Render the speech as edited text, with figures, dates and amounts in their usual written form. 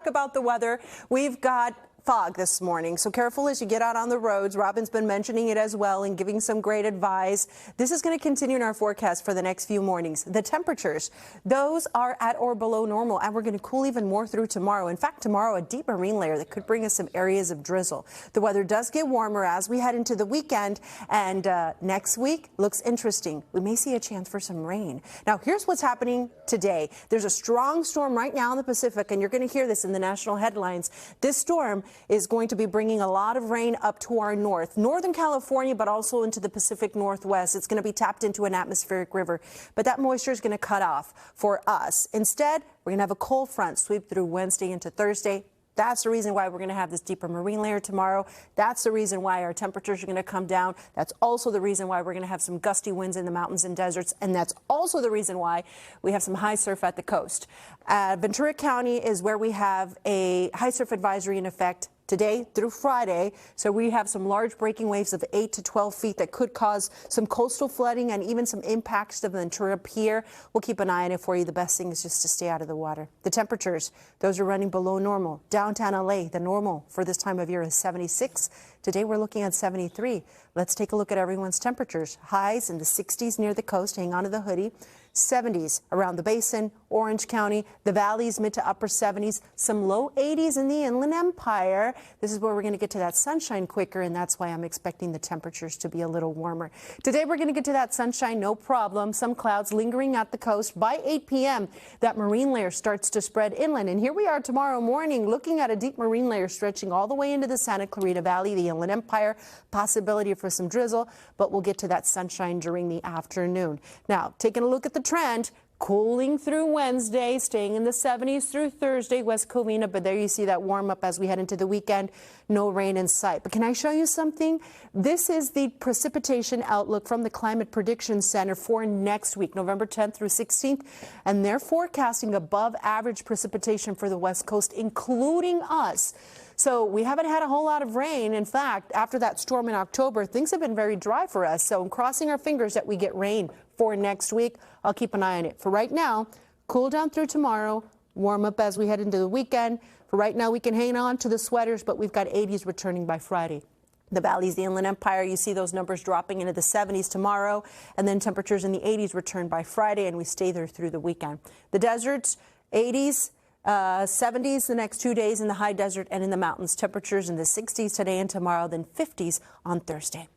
about the weather. We've got fog this morning, so careful as you get out on the roads. Robin's been mentioning it as well and giving some great advice. This is going to continue in our forecast for the next few mornings. The temperatures, those are at or below normal, and we're going to cool even more through tomorrow. In fact, tomorrow, a deep marine layer that could bring us some areas of drizzle. The weather does get warmer as we head into the weekend, and next week looks interesting. We may see a chance for some rain. Now, here's what's happening today. There's a strong storm right now in the Pacific, and you're going to hear this in the national headlines. This storm is going to be bringing a lot of rain up to our northern California, but also into the Pacific Northwest. It's going to be tapped into an atmospheric river, but that moisture is going to cut off for us. Instead, we're going to have a cold front sweep through Wednesday into Thursday. That's the reason why we're going to have this deeper marine layer tomorrow. That's the reason why our temperatures are going to come down. That's also the reason why we're going to have some gusty winds in the mountains and deserts. And that's also the reason why we have some high surf at the coast. Ventura County is where we have a high surf advisory in effect today through Friday. So we have some large breaking waves of 8 to 12 feet that could cause some coastal flooding and even some impacts to the Ventura Pier. We'll keep an eye on it for you. The best thing is just to stay out of the water. The temperatures, those are running below normal. Downtown LA, the normal for this time of year is 76. Today we're looking at 73. Let's take a look at everyone's temperatures. Highs in the 60s near the coast. Hang on to the hoodie. 70s around the basin, Orange County, the valleys, mid to upper 70s, some low 80s in the Inland Empire. This is where we're going to get to that sunshine quicker, and that's why I'm expecting the temperatures to be a little warmer. Today we're going to get to that sunshine, no problem. Some clouds lingering at the coast. By 8 p.m., that marine layer starts to spread inland, and here we are tomorrow morning looking at a deep marine layer stretching all the way into the Santa Clarita Valley, the Inland Empire, possibility for some drizzle, but we'll get to that sunshine during the afternoon. Now, taking a look at the trend, cooling through Wednesday, staying in the 70s through Thursday, West Covina, but there you see that warm up as we head into the weekend. No rain in sight. But can I show you something? This is the precipitation outlook from the Climate Prediction Center for next week, November 10th through 16th, and they're forecasting above average precipitation for the West Coast, including us. So we haven't had a whole lot of rain. In fact, after that storm in October, things have been very dry for us. So I'm crossing our fingers that we get rain for next week. I'll keep an eye on it. For right now, cool down through tomorrow, warm up as we head into the weekend. For right now, we can hang on to the sweaters, but we've got 80s returning by Friday. The valleys, the Inland Empire, you see those numbers dropping into the 70s tomorrow, and then temperatures in the 80s return by Friday, and we stay there through the weekend. The deserts, 80s. 70s the next 2 days in the high desert and in the mountains. Temperatures in the 60s today and tomorrow, then 50s on Thursday.